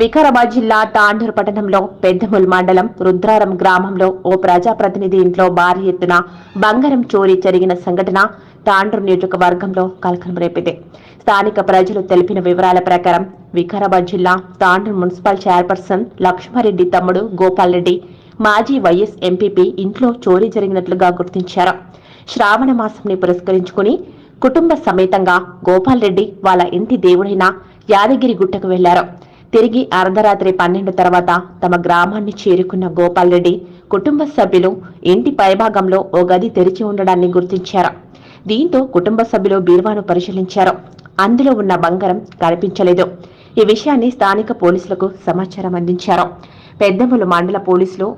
వికారాబాద్ జిల్లా తాండూరు పట్టణంలో పెద్దముల్ మండలం రుద్రారం గ్రామంలో ఓ ప్రజాప్రతినిధి ఇంట్లో భారీ ఎత్తున బంగారం చోరీ జరిగిన సంఘటన తాండూరు నియోజకవర్గంలో కలకలం రేపింది. స్థానిక ప్రజలు తెలిపిన వివరాల ప్రకారం వికారాబాద్ జిల్లా తాండూరు మున్సిపల్ చైర్పర్సన్ లక్ష్మారెడ్డి తమ్ముడు గోపాల్ రెడ్డి మాజీ వైఎస్ ఎంపీపీ ఇంట్లో చోరీ జరిగినట్లుగా గుర్తించారు. శ్రావణ మాసంని పురస్కరించుకుని కుటుంబ సమేతంగా గోపాల్ రెడ్డి వాళ్ళ ఇంటి దేవుడైన యాదగిరి గుట్టకు వెళ్లారు. తిరిగి అర్ధరాత్రి 12 తర్వాత తమ గ్రామాన్ని చేరుకున్న గోపాల్ రెడ్డి కుటుంబ సభ్యులు ఇంటి పైభాగంలో ఓ గది తెరిచి ఉండడాన్ని గుర్తించారు. దీంతో కుటుంబ సభ్యులు బీరువాను పరిశీలించారు. అందులో ఉన్న బంగారం కనిపించలేదు. ఈ విషయాన్ని స్థానిక పోలీసులకు సమాచారం అందించారు. పెద్దములు మండల పోలీసులు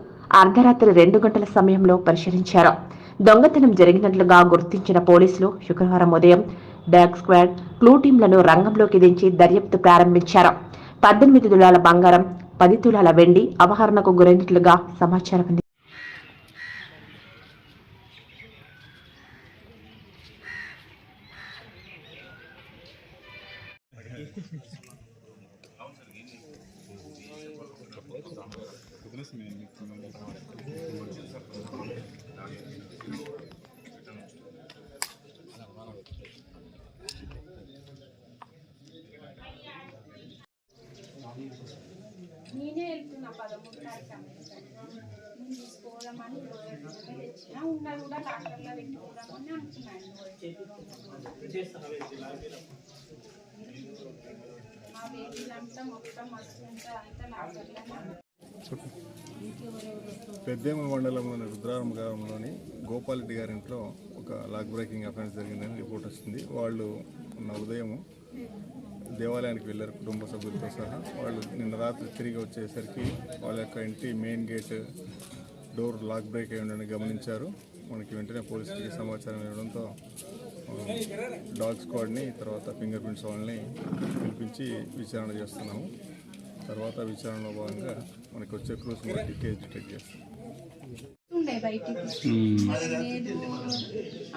అర్ధరాత్రి 2 గంటల సమయంలో పరిశీలించారు. దొంగతనం జరిగినట్లుగా గుర్తించిన పోలీసులు శుక్రవారం ఉదయం డాగ్ స్క్వాడ్ క్లూ టీంలను రంగంలోకి దించి దర్యాప్తు ప్రారంభించారు. 18 తులాల బంగారం, 10 తులాల వెండి అపహరణకు గురైనట్లుగా సమాచారం ఉంది. నేనే వెళ్తున్నా 13 తారీఖు తీసుకోవడమని తెచ్చిన ఉన్నది కూడా లాకర్లో పెట్టుకోవడమని అంటున్నాను. మా బేబీలంతా మొత్తం మస్తుంటే అంతా లాకర్లో. పెద్దేముల మండలంలోని రుద్రారం గ్రామంలోని గోపాల్ రెడ్డి గారి ఇంట్లో ఒక లాక్ బ్రేకింగ్ అఫెన్స్ జరిగిందని రిపోర్ట్ వచ్చింది. వాళ్ళు ఉదయం దేవాలయానికి వెళ్ళారు కుటుంబ సభ్యులతో సహా. వాళ్ళు నిన్న రాత్రి తిరిగి వచ్చేసరికి వాళ్ళ యొక్క ఇంటి main gate door lock break అయి ఉండని గమనించారు. మనకి వెంటనే పోలీసులకి సమాచారం ఇవ్వడంతో డాగ్ స్క్వాడ్ని తర్వాత ఫింగర్ ప్రింట్స్ వాళ్ళని పిలిపించి విచారణ చేస్తున్నాము. తర్వాత విచారణలో భాగంగా మనకు వచ్చే క్లూస్ మనకి కేసు డిటెక్ట్ చేస్తాం. బయటికి లేదు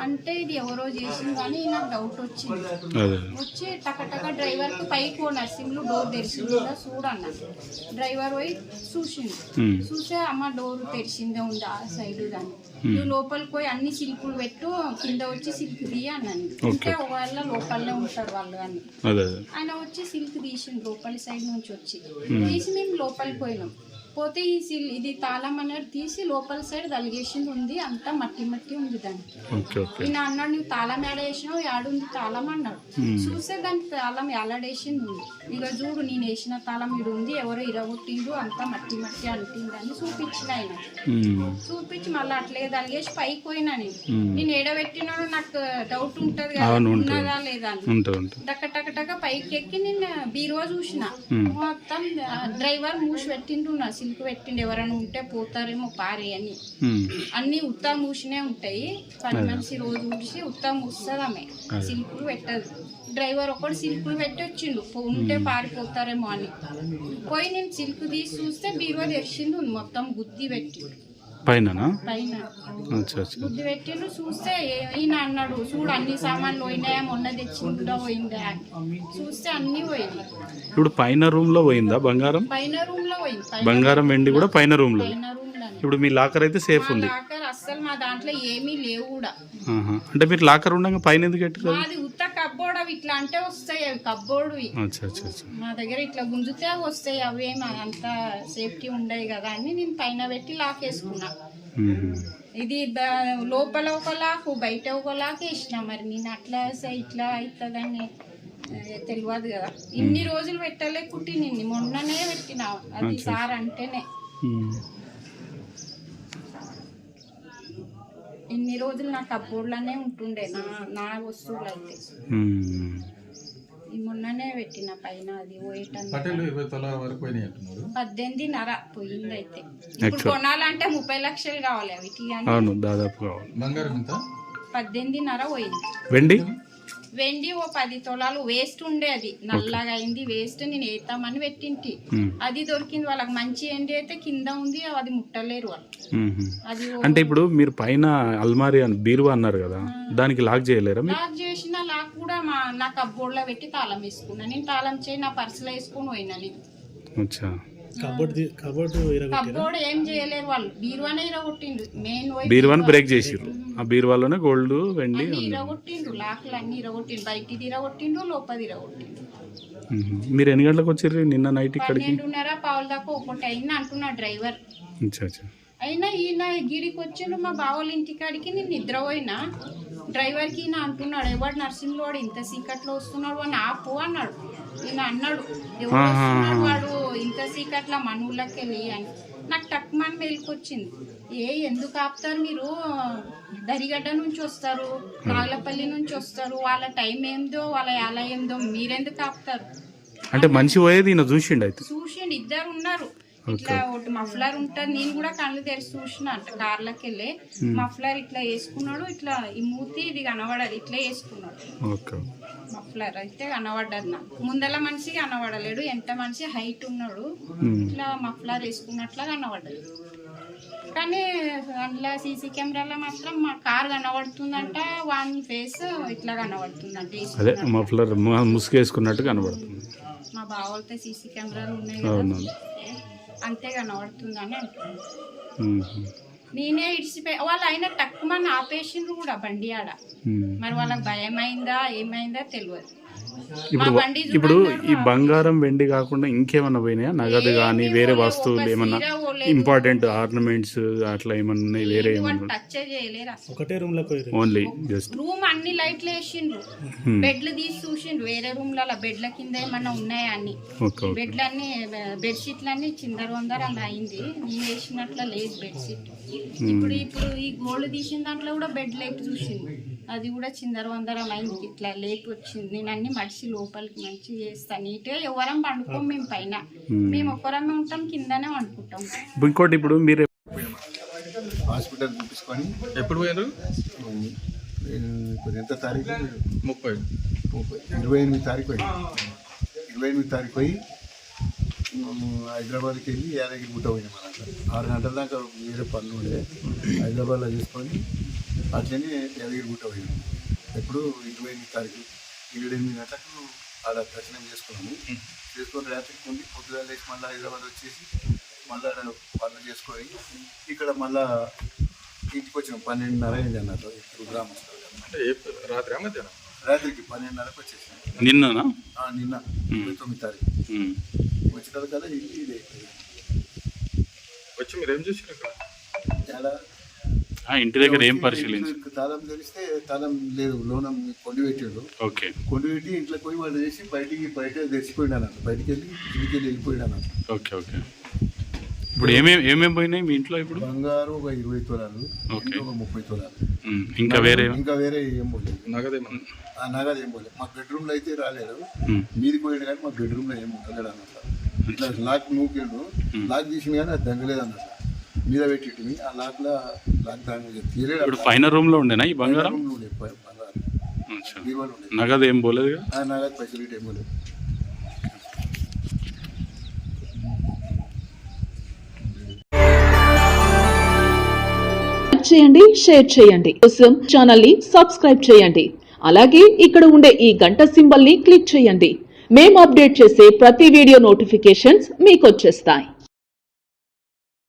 అంటే ఇది ఎవరో చేసింది కానీ నాకు డౌట్ వచ్చింది. వచ్చి టకటక డ్రైవర్ కి పైకి ఓ నర్సింగ్లు డోర్ తెరిచింది చూడన్న డ్రైవర్ పోయి చూసింది. చూసే అమ్మ డోర్ తెరిచిందే ఉంది ఆ సైడ్ దాన్ని. నువ్వు లోపలికి పోయి అన్ని సిల్కులు పెట్టు కింద వచ్చి సిల్క్ తీయ అన్నాను. అంటే ఒకవేళ లోపలనే ఉంటారు వాళ్ళు అని. ఆయన వచ్చి సిల్క్ తీసింది లోపలి సైడ్ నుంచి వచ్చి తీసి మేము లోపలికి పోయినాం. పోతే ఇది తాళం అనేది తీసి లోపల సైడ్ తలిగేసింది ఉంది. అంతా మట్టి మట్టి ఉంది దానికి. ఈయన అన్నాడు నువ్వు తాళం ఏడేసినావు ఏడుంది తాళం అన్నాడు. చూస్తే దానికి తాళం ఏలాడేసింది ఉంది. ఇక చూడు నేను వేసిన తాళం ఇడు ఉంది ఎవరో ఇరగొట్టిండు అంతా మట్టి మట్టి అంటిందని చూపించిన ఆయన. చూపించి మళ్ళీ అట్లే తలిగేసి పైకి పోయినా నేను ఏడబెట్టినాడు నాకు డౌట్ ఉంటది కదా ఉన్నదా లేదా అని. టక పైకి ఎక్కి నేను బీరువా చూసిన మొత్తం డ్రైవర్ మూసి పెట్టిండు సిల్క్ పెట్టిండు. ఎవరైనా ఉంటే పోతారేమో పారే అని అన్ని ఉత్తా మూసినే ఉంటాయి. పని మనిషి రోజు ఊడిసి ఉత్తా మూస్తుంది ఆమె సిల్కులు పెట్టదు. డ్రైవర్ ఒకటి సిల్కులు పెట్టి వచ్చిండు ఉంటే పారిపోతారేమో అని. పోయి నేను సిల్క్ తీసి చూస్తే బీరువా తెరిచిండు మొత్తం గుద్ది పెట్టిండు పైన బుద్ధి పెట్టిండు. చూస్తే ఈయన అన్నాడు చూడు అన్ని సామాన్లు పోయినాయా మొన్న తెచ్చింది కూడా పోయిందా అని. చూస్తే అన్ని పోయింది. ఇప్పుడు పైన రూమ్ లో పోయిందా బంగారం? పైన రూమ్ లో పోయింది. బంగారం వెండి కూడా పైన రూమ్ లో. ఇప్పుడు మీ లాకర్ అయితే సేఫ్ ఉంది? లాకర్ అస్సలు మా దాంట్లో ఏమీ లేవు కూడా. అంటే మీరు లాకర్ ఉండగా పైన ఎందుకు పెట్టారు? అది ఉత్త కబ్బోర్డ్ అవి ఇట్లా అంటే వస్తాయి అవి కబ్బోర్డు మా దగ్గర ఇట్లా గుంజితే వస్తాయి. అవేం అంత సేఫ్టీ ఉండవు కదా అని నేను పైన పెట్టి లాక్ వేసుకున్నా. ఇది లోపల ఒక లాక్ బయట ఒక లాక్ వేసిన. మరి నేను అట్లా ఇట్లా అవుతుందని తెలియదు కదా. ఇన్ని రోజులు పెట్టలే కుట్టి నిన్ను మొన్ననే పెట్టినా అది సార్ అంటేనే. ఇన్ని రోజులు నా కబ్బోర్డ్లోనే ఉంటుండే నా వస్తువులు అయితే. మొన్ననే పెట్టిన పైన అది 18.5 పోయింది. అయితే ఇప్పుడు కొనాలంటే 30 లక్షలు కావాలి అవిటి. దాదాపు 18.5 పోయింది. వెండి ఓ 10 తులాలు వేస్ట్ ఉండే. అది నల్లగా అయింది వేస్ట్. నేను వేస్తామని పెట్టింటి అది దొరికింది వాళ్ళకి. మంచి ఎండి అయితే కింద ఉంది అది ముట్టలేరు వాళ్ళు. అది అంటే ఇప్పుడు మీరు పైన అల్మారీ బీరువా అన్నారు కదా దానికి లాక్ చేయలేరా? లాక్ చేసిన లాక్ కూడా నా కబ్బోర్డ్ లో పెట్టి తాళం వేసుకున్నా. నేను తాళం చేయి నా పర్సులో వేసుకుని పోయినా. నేను అచ్చా. కబ్బోర్డ్ ఏం చేయలేరు వాళ్ళు, బీరువానే ఇరగొట్టిండ్రు. మెయిన్ బీరువాని బ్రేక్ చేసిర్రు, ఆ బీరువాలోనే గోల్డ్ వెండి అన్ని ఇరగొట్టిండ్రు, లాక్లు అన్ని ఇరగొట్టిండ్రు, బయటిది ఇరగొట్టిండ్రు, లోపది ఇరగొట్టిండ్రు. మీరు ఎన్ని గంటలకు వచ్చారు నిన్న నైట్ ఇక్కడికి? 12:30 పావుల దాకా ఒకటి అయింది అంటున్నాడు డ్రైవర్. అయినా ఈయన గిడికి వచ్చిండు మా బావోళ్ళ ఇంటికాడికి. నేను నిద్రపోయినా, డ్రైవర్కి ఈయన అంటున్నాడు, ఎవడు నర్సింగ్ వాడు ఇంత సీకట్లో వస్తున్నాడు అని ఆపు అన్నాడు. ఈయన అన్నాడు, ఎవరు వస్తున్నాడు వాడు ఇంత సీకట్ల మన ఊళ్ళకి వెళ్ళి అని. నాకు టక్మని మేలుకొచ్చింది, ఎందుకు ఆపుతారు మీరు, దరిగడ్డ నుంచి వస్తారు, నాగలపల్లి నుంచి వస్తారు, వాళ్ళ టైం ఏందో వాళ్ళ ఎలా ఏందో, మీరెందుకు ఆపుతారు అంటే మంచి పోయేది ఈయన చూసిండు. అయితే చూసిండు, ఇద్దరు ఉన్నారు. ఇట్లా ఒకటి మఫ్లర్ ఉంటుంది, నేను కూడా కళ్ళు తెరిచి చూసిన అంట. కార్లకి వెళ్ళి మఫ్లర్ ఇట్లా వేసుకున్నాడు, ఇట్లా ఈ మూతి ఇది కనబడదు, ఇట్లా వేసుకున్నాడు మఫ్లర్. అయితే కనబడ్డది నాకు. ముందల మనిషి కనబడలేడు, ఎంత మనిషి హైట్ ఉన్నాడు, ఇట్లా మఫ్లర్ వేసుకున్నట్లా కనబడ్డది. కానీ అందులో సీసీ కెమెరాలో మాత్రం మా కార్ కనబడుతుందంట, వాని ఫేస్ ఇట్లా కనబడుతుందంట, మఫ్లర్ ముసుగేసుకున్నట్టు కనబడుతుంది. మా బావలతో సీసీ కెమెరాలు ఉన్నాయి కదా, అంతే కనబడుతుందని అంటున్నాను. నేనే ఇడిచిపోయి వాళ్ళు అయినా తక్కువ ఆపేసిండ్రు కూడా బండి ఆడ. మరి వాళ్ళకి భయం అయిందా ఏమైందా తెలియదు. ఇప్పుడు ఈ బంగారం వెండి కాకుండా ఇంకేమన్నా పోయినాయా, నగదు కానీ వేరే వస్తువులు ఏమన్నా ఇంపార్టెంట్ ఆర్నమెంట్స్ అట్లా ఏమన్నా ఉన్నాయి? వేరే టచ్ చేయలేరు, ఒకటే రూమ్ లో ఓన్లీ జస్ట్ రూమ్ అన్ని లైట్లు వేసిండ్రు, బెడ్లు తీసి చూసిండ్రు, వేరే రూమ్లలో బెడ్ల కింద ఏమన్నా ఉన్నాయా అని. బెడ్లు అన్ని బెడ్షీట్లు అన్ని చిందర వందర అలా అయింది, నేను వేసినట్ల లేదు బెడ్షీట్. ఇప్పుడు ఈ గోల్డ్ తీసిన దాంట్లో కూడా బెడ్ లైట్ చూసింది, అది కూడా చిందర వందరం అయింది, ఇట్లా లేపు వచ్చింది. నేను అన్ని మడిచి లోపలికి మంచిగా చేస్తాను నీట్గా. ఎవరం పండుకోం మేము పైన, మేము ఒక్కరమే ఉంటాం, కిందనే వండుకుంటాం. ఇంకోటి ఇప్పుడు మీరు హాస్పిటల్ చూపించుకొని ఎప్పుడు పోయారు? ఎంత తారీఖు? 28 తారీఖు పోయి 28 తారీఖు పోయి హైదరాబాద్కి వెళ్ళి యాదగిరి గుట్ట పోయినాం. అన్నట్టు 6 గంటల దాకా వేరే పనులు ఉండే హైదరాబాద్లో చేసుకొని అట్లనే యాదగిరి గుట్ట పోయినాం. ఎప్పుడు 28 తారీఖు 7-8 గంటలకు ఆడ దర్శనం చేసుకున్నాము. చేసుకొని రాత్రికి ఉండి పొద్దుగా లేచి మళ్ళీ హైదరాబాద్ వచ్చేసి మళ్ళీ పనులు చేసుకొని ఇక్కడ మళ్ళా ఇంటికి వచ్చినాం. 12:30 అయింది అన్నట్టు. ఇప్పుడు గ్రామస్తులు రాత్రికి 12:30కి వచ్చేసాం. నిన్న 29 తారీఖు వచ్చిన కదా. ఇదే వచ్చి మీరు ఏం చేశారు ఎలా ఇంటి దగ్గర ఏం పరిశీలించారు? తాళం తెలిస్తే తాళం లేదు, లోన కొండి పెట్టాడు. కొండి పెట్టి ఇంట్లోకి పోయి వాళ్ళు చేసి బయట తెచ్చిపోయాడు అన్నట్టు. బయటికి వెళ్ళి ఇంటికి వెళ్ళిపోయాడు అన్నట్టు. ఓకే. ఇప్పుడు ఏమేమి పోయినాయి మీ ఇంట్లో? ఇప్పుడు బంగారు ఒక 20 తులాలు, ఒక 30 తులాలు. ఇంకా వేరే ఏం పోలేదు. నగదు ఏం పోలేదు. మా బెడ్రూమ్లో అయితే రాలేదు, మీది పోయాడు కానీ మా బెడ్రూమ్లో ఏం ఉండలేడు అన్నట్టు. ఇట్లా లాక్ నూకిండు, లాక్ తీసింది కానీ అది దంగలేదు అన్నట్టు. మీద పెట్టి ఆ లాక్లో లాక్ దాని తీయలేదు. ఇప్పుడు పైన రూమ్ లో ఉండేనా ఈ బంగారం? నగదు ఏం పోలేదు, నగదు ఫెసిలిటీ ఏం పోలేదు. చేయండి, షేర్ చేయండి, కోసం ఛానల్ ని సబ్స్క్రైబ్ చేయండి. అలాగే ఇక్కడ ఉండే ఈ గంట సింబల్ ని క్లిక్ చేయండి. మేము అప్డేట్ చేసే ప్రతి వీడియో నోటిఫికేషన్స్ మీకు వచ్చేస్తాయి.